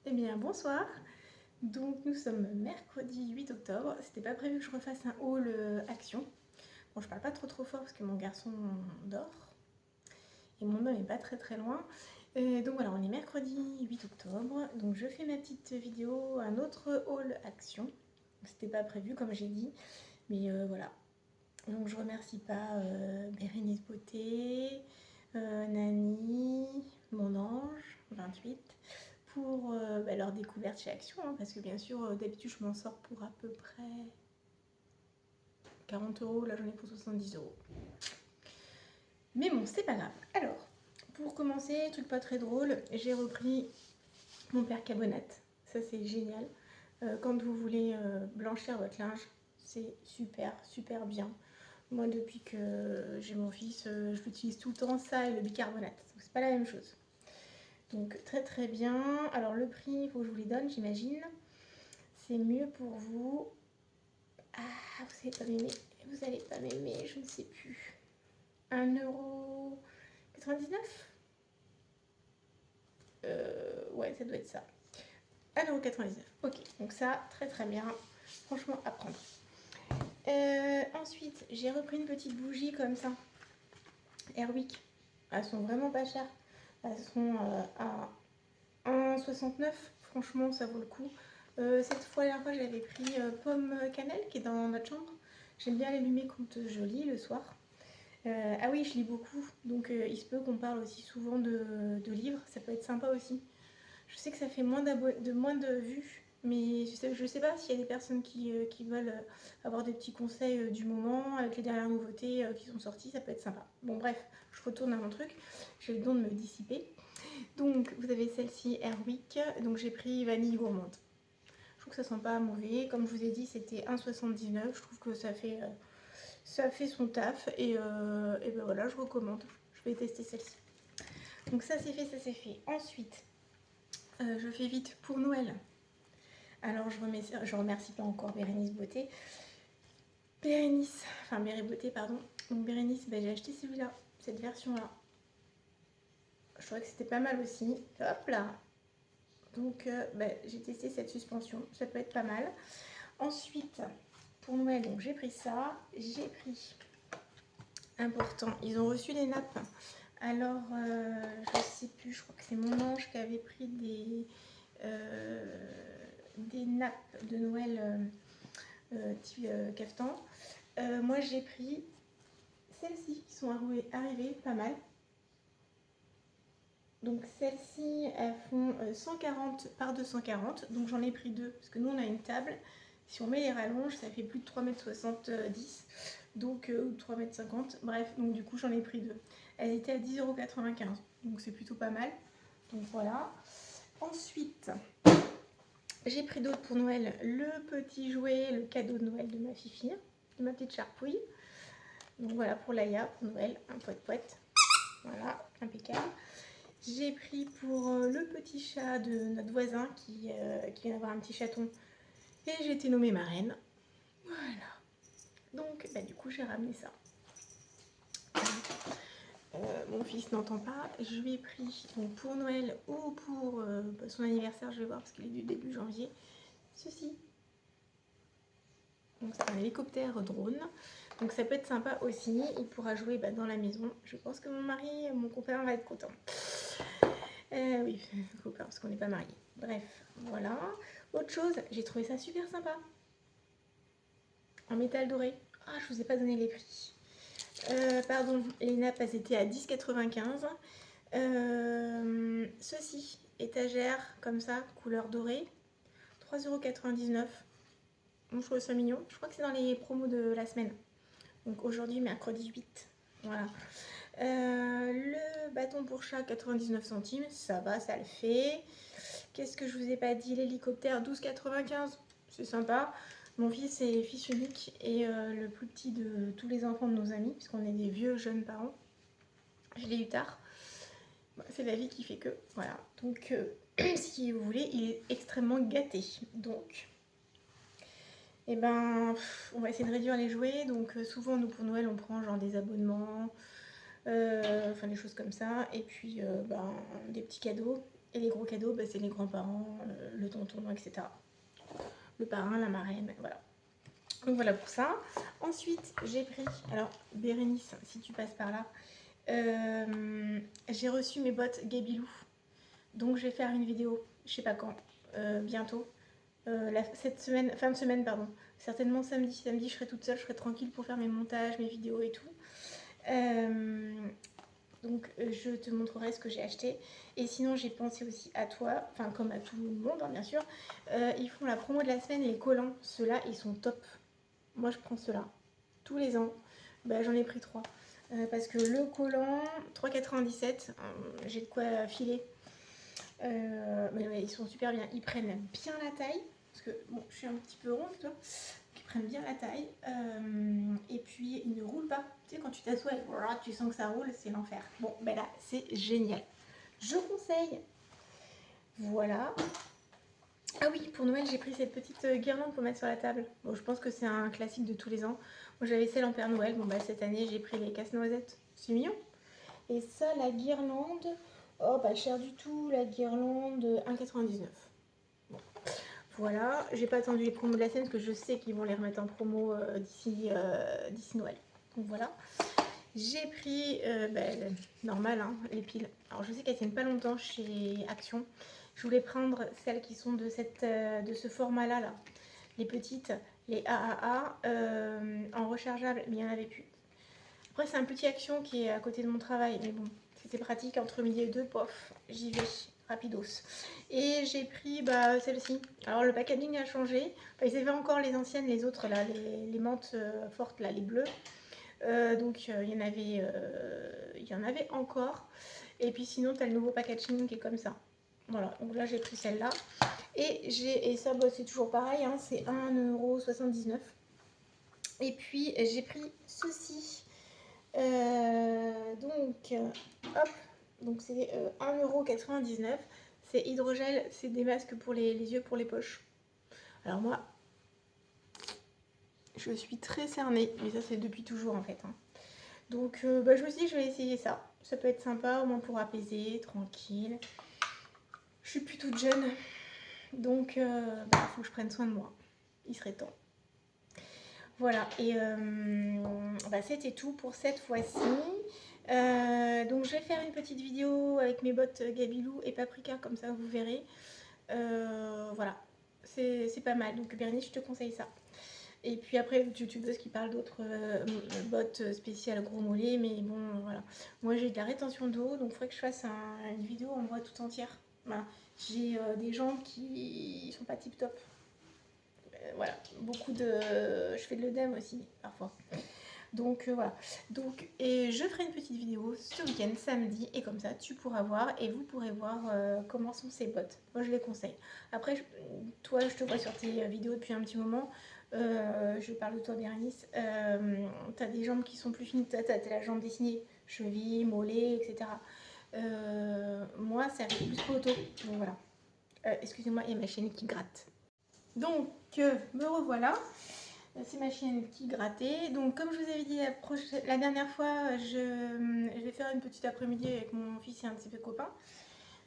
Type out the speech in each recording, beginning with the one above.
Eh bien bonsoir, donc nous sommes mercredi 8 octobre, c'était pas prévu que je refasse un haul action. Bon, je parle pas trop fort parce que mon garçon dort et mon homme est pas très loin. Donc voilà, on est mercredi 8 octobre, donc je fais ma petite vidéo, un autre haul action. C'était pas prévu comme j'ai dit, mais voilà. Donc je remercie pas Bérénice Beauté, Nani, mon ange, 28, pour leur découverte chez Action, hein, parce que bien sûr, d'habitude, je m'en sors pour à peu près 40 €, là j'en ai pour 70 €. Mais bon, c'est pas grave. Alors, pour commencer, truc pas très drôle, j'ai repris mon percarbonate. Ça, c'est génial. Quand vous voulez blanchir votre linge, c'est super bien. Moi, depuis que j'ai mon fils, je l'utilise tout le temps, ça et le bicarbonate. Donc, c'est pas la même chose. Donc, très bien. Alors, le prix, il faut que je vous les donne, j'imagine. C'est mieux pour vous. Ah, vous allez pas m'aimer, je ne sais plus. 1,99 €. Ouais, ça doit être ça. 1,99 €. Ok, donc ça, très bien. Franchement, à prendre. Ensuite, j'ai repris une petite bougie comme ça. Airwick. Elles sont vraiment pas chères. Elles sont à 1,69 €. Franchement, ça vaut le coup. Cette fois, la dernière fois, j'avais pris pomme cannelle qui est dans notre chambre. J'aime bien l'allumer quand je lis le soir. Ah oui, je lis beaucoup, donc il se peut qu'on parle aussi souvent de livres. Ça peut être sympa aussi. Je sais que ça fait moins de vues, mais je sais pas s'il y a des personnes qui veulent avoir des petits conseils du moment avec les dernières nouveautés qui sont sorties, ça peut être sympa. Bon bref, je retourne à mon truc, j'ai le don de me dissiper. Donc vous avez celle-ci Airwick, donc j'ai pris vanille gourmande. Je trouve que ça sent pas mauvais, comme je vous ai dit c'était 1,79 €, je trouve que ça fait son taf et ben voilà, je recommande. Je vais tester celle-ci. Donc ça c'est fait. Ensuite, je fais vite pour Noël. Alors je remercie pas encore Bérénice Beauté. Béry Beauté, pardon. Donc Bérénice, j'ai acheté celui-là, cette version-là. Je trouvais que c'était pas mal aussi. Hop là. Donc j'ai testé cette suspension, ça peut être pas mal. Ensuite, pour Noël, donc j'ai pris ça. J'ai pris, important, ils ont reçu des nappes. Alors, je sais plus, je crois que c'est mon ange qui avait pris des nappes de Noël caftan. Moi, j'ai pris celles-ci qui sont arrivées pas mal. Donc, celles-ci, elles font 140 par 240. Donc, j'en ai pris deux parce que nous, on a une table. Si on met les rallonges, ça fait plus de 3,70 m. Donc, 3,50 m. Bref, donc du coup, j'en ai pris deux. Elles étaient à 10,95 €. Donc, c'est plutôt pas mal. Donc, voilà. Ensuite, j'ai pris d'autres pour Noël. Le petit jouet, le cadeau de Noël de ma fifi, de ma petite charpouille. Donc, voilà pour Laïa, pour Noël, un poète. Voilà, impeccable. J'ai pris pour le petit chat de notre voisin qui vient d'avoir un petit chaton. Et j'ai été nommée marraine. Voilà. Donc, du coup, j'ai ramené ça. Mon fils n'entend pas. Je lui ai pris donc, pour Noël ou pour son anniversaire, je vais voir parce qu'il est du début janvier. Ceci. Donc, c'est un hélicoptère drone. Donc, ça peut être sympa aussi. Il pourra jouer dans la maison. Je pense que mon copain va être content. Oui, copain, parce qu'on n'est pas mariés. Bref, voilà. Autre chose, j'ai trouvé ça super sympa. En métal doré. Ah, je vous ai pas donné les prix. Pardon, les nappes, elles étaient à 10,95 €. Ceci, étagère, comme ça, couleur dorée, 3,99 €. Bon, je trouve ça mignon. Je crois que c'est dans les promos de la semaine. Donc aujourd'hui, mercredi 8. Voilà. Le bâton pour chat, 99 centimes. Ça va, ça le fait. Qu'est-ce que je vous ai pas dit? L'hélicoptère, 12,95 €. C'est sympa. Mon fils est fils unique et le plus petit de tous les enfants de nos amis, puisqu'on est des vieux jeunes parents. Je l'ai eu tard. C'est la vie qui fait que. Voilà. Donc, si vous voulez, il est extrêmement gâté. Donc, et ben on va essayer de réduire les jouets. Donc souvent nous pour Noël on prend genre des abonnements, enfin des choses comme ça, et puis ben, des petits cadeaux. Et les gros cadeaux, ben, c'est les grands-parents, le tonton, etc. Le parrain, la marraine, voilà. Donc voilà pour ça. Ensuite, j'ai pris, alors Bérénice, si tu passes par là, j'ai reçu mes bottes Gabilou. Donc je vais faire une vidéo, je sais pas quand, bientôt. Cette semaine, fin de semaine, pardon. Certainement samedi. Samedi, je serai toute seule, je serai tranquille pour faire mes montages, mes vidéos et tout. Donc je te montrerai ce que j'ai acheté. Et sinon j'ai pensé aussi à toi, enfin comme à tout le monde hein, bien sûr. Ils font la promo de la semaine et les collants, ceux-là ils sont top. Moi je prends ceux-là tous les ans. Bah, j'en ai pris 3. Parce que le collant 3,97, j'ai de quoi filer. Mais ouais, ils sont super bien, ils prennent bien la taille. Parce que bon, je suis un petit peu ronde, toi. Ils prennent bien la taille. Et puis ils ne roulent pas. Tu sais, quand tu t'assois et tu sens que ça roule, c'est l'enfer. Bon, ben là, c'est génial. Je conseille. Voilà. Ah oui, pour Noël, j'ai pris cette petite guirlande pour mettre sur la table. Bon, je pense que c'est un classique de tous les ans. Moi, j'avais celle en Père Noël. Bon, bah, cette année, j'ai pris les casse-noisettes. C'est mignon. Et ça, la guirlande, oh, pas cher du tout. La guirlande, 1,99. Bon. Voilà. J'ai pas attendu les promos de la scène parce que je sais qu'ils vont les remettre en promo d'ici Noël. Donc voilà. J'ai pris, normal, hein, les piles. Alors, je sais qu'elles tiennent pas longtemps chez Action. Je voulais prendre celles qui sont de ce format-là, là. Les petites, les AAA, en rechargeable, mais il n'y en avait plus. Après, c'est un petit Action qui est à côté de mon travail, mais bon, c'était pratique, entre midi et deux, pof, j'y vais, rapidos. Et j'ai pris celle-ci. Alors, le packaging a changé. Enfin, ils avaient encore les anciennes, les autres, là, les menthes fortes, là, les bleues. Donc, il y en avait encore. Et puis sinon, tu as le nouveau packaging qui est comme ça. Voilà, donc là j'ai pris celle-là. Et ça, c'est toujours pareil, hein, c'est 1,79 €. Et puis j'ai pris ceci. Hop, donc c'est 1,99 €. C'est hydrogel, c'est des masques pour les yeux, pour les poches. Alors moi, je suis très cernée, mais ça c'est depuis toujours en fait. Hein. Donc je me suis dit je vais essayer ça. Ça peut être sympa, au moins pour apaiser, tranquille. Je suis plus toute jeune, donc faut que je prenne soin de moi. Il serait temps. Voilà, et c'était tout pour cette fois-ci. Donc je vais faire une petite vidéo avec mes bottes Gabilou et Paprika, comme ça vous verrez. Voilà, c'est pas mal. Donc Bernice, je te conseille ça. Et puis après, youtubeuses qui parlent d'autres bottes spéciales gros mollets, mais bon, voilà. Moi, j'ai de la rétention d'eau, donc il faudrait que je fasse une vidéo en voix tout entière. Voilà. J'ai des jambes qui sont pas tip top. Voilà, beaucoup de... Je fais de l'œdème aussi, parfois. Donc voilà. Donc, et je ferai une petite vidéo ce week-end, samedi, et comme ça, tu pourras voir et vous pourrez voir comment sont ces bottes. Moi, je les conseille. Après, toi, je te vois sur tes vidéos depuis un petit moment. Je parle de toi, Bérénice. T'as des jambes qui sont plus fines. T'as la jambe dessinée, cheville, mollet, etc. Moi, ça arrive plus photo. Donc voilà. Excusez-moi, il y a ma chaîne qui gratte. Donc, me revoilà. C'est ma chienne qui grattait. Donc, comme je vous avais dit la dernière fois, je vais faire une petite après-midi avec mon fils et un de ses copains.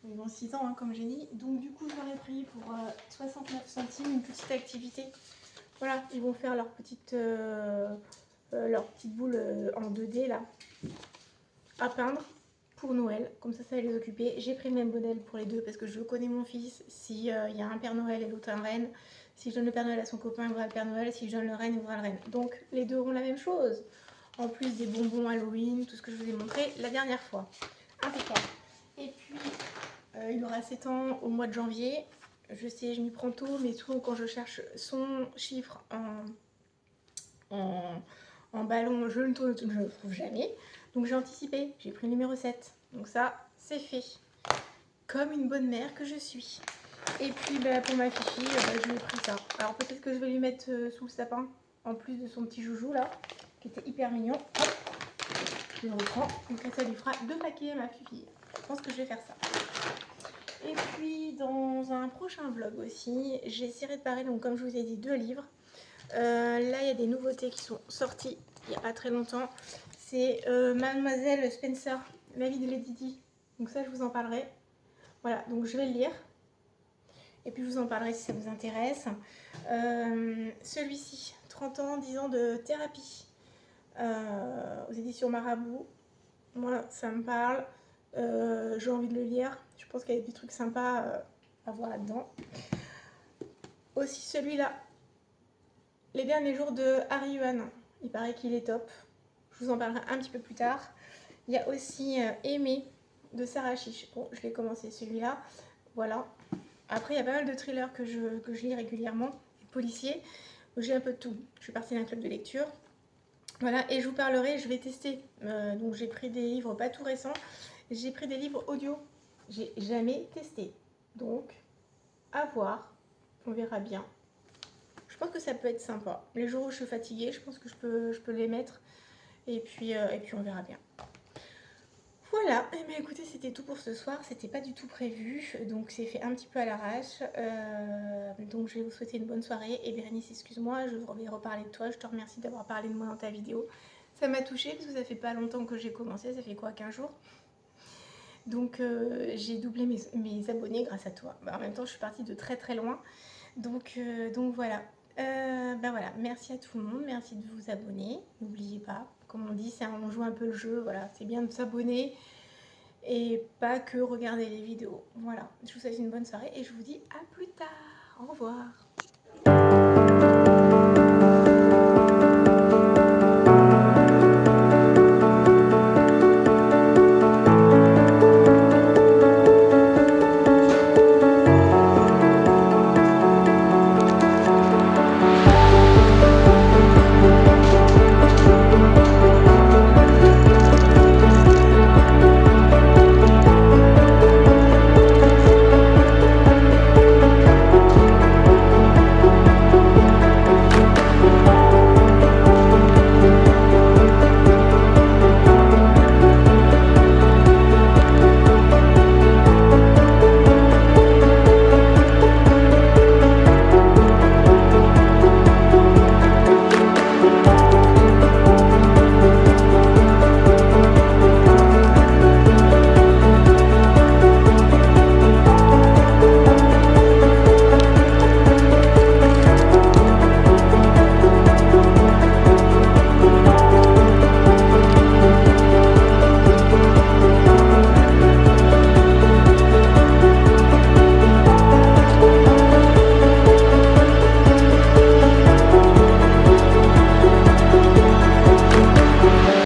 Ils ont 6 ans, hein, comme j'ai dit. Donc, du coup, je leur ai pris pour 69 centimes une petite activité. Voilà, ils vont faire leur petite boule en 2D là, à peindre pour Noël. Comme ça va les occuper. J'ai pris le même modèle pour les deux parce que je connais mon fils. S'il y a un Père Noël et l'autre un Reine, si je donne le Père Noël à son copain, il voudra le Père Noël. Si je donne le Reine, il voudra le Reine. Donc les deux auront la même chose. En plus des bonbons Halloween, tout ce que je vous ai montré la dernière fois. Impeccable. Et puis, il aura 7 ans au mois de janvier. Je sais, je m'y prends tôt, mais souvent quand je cherche son chiffre en ballon, je ne le trouve jamais. Donc j'ai anticipé, j'ai pris le numéro 7. Donc ça, c'est fait. Comme une bonne mère que je suis. Et puis pour ma fifi, je lui ai pris ça. Alors peut-être que je vais lui mettre sous le sapin, en plus de son petit joujou là, qui était hyper mignon. Hop, je le reprends. Donc ça lui fera 2 paquets à ma fifi. Je pense que je vais faire ça. Et puis dans un prochain vlog aussi, j'essaierai de parler, donc comme je vous ai dit, 2 livres. Là, il y a des nouveautés qui sont sorties il n'y a pas très longtemps. C'est Mademoiselle Spencer, la vie de Lady Di. Donc ça, je vous en parlerai. Voilà, donc je vais le lire. Et puis je vous en parlerai si ça vous intéresse. Celui-ci, 30 ans, 10 ans de thérapie. Aux éditions Marabout. Moi, ça me parle. J'ai envie de le lire. Je pense qu'il y a des trucs sympas à voir là-dedans. Aussi celui-là, Les derniers jours de Harry Yuan. Il paraît qu'il est top. Je vous en parlerai un petit peu plus tard. Il y a aussi Aimé de Sarah Chiche. Bon, je vais commencer celui-là. Voilà. Après, il y a pas mal de thrillers que je lis régulièrement, policiers. J'ai un peu de tout. Je suis partie d'un club de lecture. Voilà, et je vous parlerai, je vais tester. Donc j'ai pris des livres pas tout récents. J'ai pris des livres audio. J'ai jamais testé. Donc, à voir. On verra bien. Je pense que ça peut être sympa. Les jours où je suis fatiguée, je pense que je peux les mettre. Et puis on verra bien. Voilà, et bien écoutez, c'était tout pour ce soir. C'était pas du tout prévu, donc c'est fait un petit peu à l'arrache. Donc je vais vous souhaiter une bonne soirée. Et Bérénice, excuse-moi, je vais reparler de toi. Je te remercie d'avoir parlé de moi dans ta vidéo. Ça m'a touchée parce que ça fait pas longtemps que j'ai commencé, ça fait quoi, 15 jours. Donc j'ai doublé mes abonnés grâce à toi. En même temps, je suis partie de très très loin. Donc voilà. Ben voilà, merci à tout le monde, merci de vous abonner. N'oubliez pas, comme on dit, on joue un peu le jeu. Voilà, c'est bien de s'abonner et pas que regarder les vidéos. Voilà, je vous souhaite une bonne soirée et je vous dis à plus tard. Au revoir.